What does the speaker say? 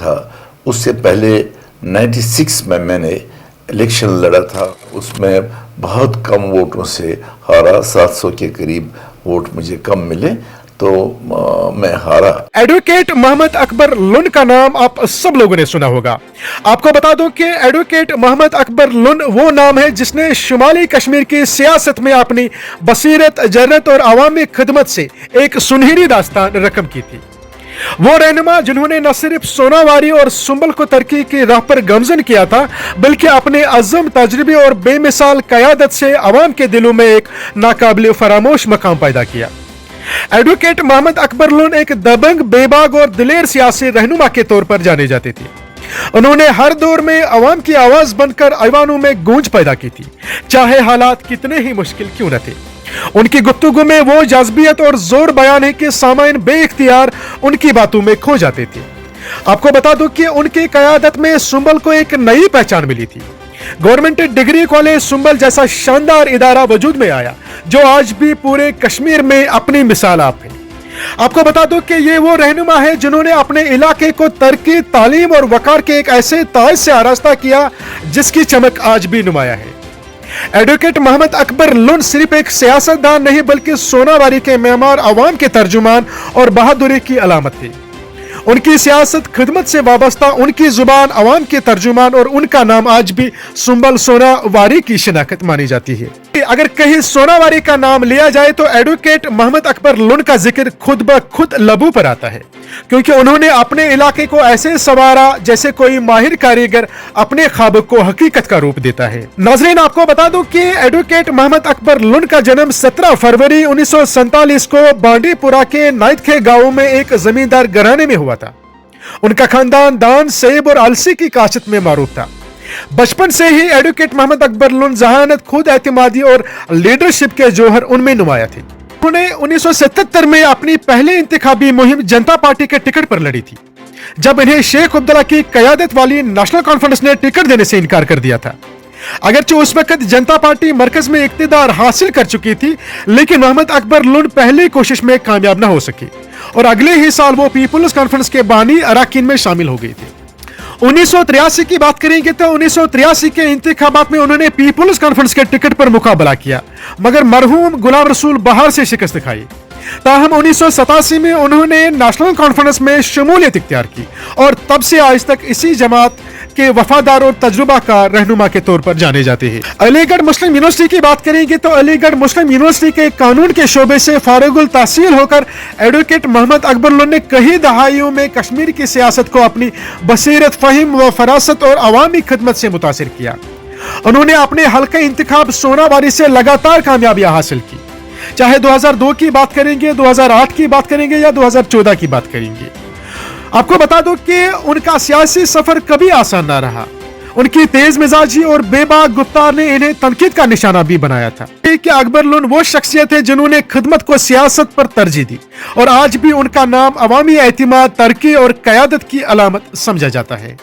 था। उससे पहले 96 में मैंने इलेक्शन लड़ा था, उसमें बहुत कम वोटों से हारा, 700 के करीब वोट मुझे कम मिले, तो मैं हारा। एडवोकेट मोहम्मद अकबर लुन का नाम आप सब लोगों ने सुना होगा। आपको बता दूं कि एडवोकेट मोहम्मद अकबर लुन वो नाम है जिसने शुमाली कश्मीर की सियासत में अपनी बसीरत, जरत और अवामी खिदमत से एक सुनहरी दास्तान रकम की थी। वो रहनुमा जिन्होंने न सिर्फ सोनावारी और सुंबल को तरक्की की राह पर गमजन किया था, बल्कि अपने अज़म, तजर्बे और बेमिसाल क़यादत से अवाम के दिलों में एक नाकाबिल फरामोश मकाम पैदा किया। एडवोकेट मोहम्मद अकबर लुन एक दबंग, बेबाक और दिलेर सियासी रहनुमा के तौर पर जाने जाते थे। उन्होंने हर दौर में अवाम की आवाज बनकर ऐवानों में गूंज पैदा की थी, चाहे हालात कितने ही मुश्किल क्यों न थे। उनकी गुफ्तगू में वो जज्बियत और जोर बयान है कि सामाइन बेइख्तियार उनकी बातों में खो जाते थे। आपको बता दूं कि उनकी क़यादत में सुंबल को एक नई पहचान मिली थी। गवर्नमेंट डिग्री कॉलेज सुंबल जैसा शानदार इदारा वजूद में आया जो आज भी पूरे कश्मीर में अपनी मिसाल आप है। आपको बता दूं कि ये वो रहनुमा है जिन्होंने अपने इलाके को तरक्की, तालीम और वकार के एक ऐसे ताज से आरास्ता किया जिसकी चमक आज भी नुमाया है। एडवोकेट मोहम्मद अकबर लुन सिर्फ एक सियासतदान नहीं बल्कि सोनावारी के मेमार, अवाम के तर्जुमान और बहादुरी की अलामत थी। उनकी सियासत खिदमत से वाबस्ता, उनकी जुबान अवाम के तर्जुमान और उनका नाम आज भी सुंबल सोनावारी की शिनाख्त मानी जाती है। अगर कहीं सोनावारी का नाम लिया जाए तो एडवोकेट मोहम्मद अकबर लुन का जिक्र खुद ब खुद लबू पर आता है, क्योंकि उन्होंने अपने इलाके को ऐसे संवारा जैसे कोई माहिर कारीगर अपने ख्वाब को हकीकत का रूप देता है। नाज़रीन, आपको बता दूं कि एडवोकेट मोहम्मद अकबर लुन का जन्म 17 फरवरी 1947 को बांडीपुरा के नाइतखे गांव में एक जमींदार घराने में हुआ था। उनका खानदान दान, सेब और अलसी की काश्त में मारूफ था। बचपन से ही एडवोकेट मोहम्मद अकबर लुन जहानत, खुद एतमादी और लीडरशिप के जौहर उनमें नुमाया थे। उन्होंने 1977 में अपनी पहली इंतखाबी मुहिम जनता पार्टी के टिकट पर लड़ी थी, जब इन्हें शेख अब्दुल्ला की क़यादत वाली नेशनल कॉन्फ्रेंस ने टिकट देने से इनकार कर दिया था। अगरचे उस वक्त जनता पार्टी मरकज में इक्तिदार हासिल कर चुकी थी, लेकिन मोहम्मद अकबर लुन पहली कोशिश में कामयाब न हो सके और अगले ही साल वो पीपुल्स कॉन्फ्रेंस के बानी अरकान में शामिल हो गई थी। 1983 की बात करेंगे तो 1983 के इंतखाबात में उन्होंने पीपुल्स कॉन्फ्रेंस के टिकट पर मुकाबला किया, मगर मरहूम गुलाम रसूल बहार से शिकस्त खाई। ताहम 1987 में उन्होंने नेशनल कॉन्फ्रेंस में शमूलियत इख्तियार की और तब से आज तक इसी जमात के वफादार और तजुर्बाकार रहनुमा के तौर पर जाने जाते हैं। अलीगढ़ मुस्लिम यूनिवर्सिटी की बात करेंगे तो अलीगढ़ मुस्लिम यूनिवर्सिटी के कानून के शोबे से फारिगुल तहसील होकर एडवोकेट मोहम्मद अकबर लुन ने कई दहाइयों में कश्मीर की सियासत को अपनी बसीरत, फहिम व फरासत और अवामी खिदमत से मुतासिर किया। उन्होंने अपने हल्का इंतखाब सोनावारी से लगातार कामयाबियां हासिल की, चाहे 2002 की बात करेंगे, 2008 की बात करेंगे या 2014 की बात करेंगे। आपको बता दो कि उनका सियासी सफर कभी आसान ना रहा। उनकी तेज मिजाजी और बेबाक गुफ्तार ने इन्हें तनकीद का निशाना भी बनाया था। कि अकबर लुन वो शख्सियत है जिन्होंने खिदमत को सियासत पर तरजीह दी और आज भी उनका नाम अवामी एतमाद, तरक्की और क़यादत की अलामत समझा जाता है।